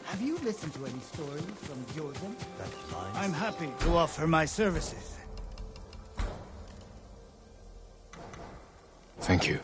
Have you listened to any stories from Jordan?
That line.
I'm happy to offer my services.
Thank you.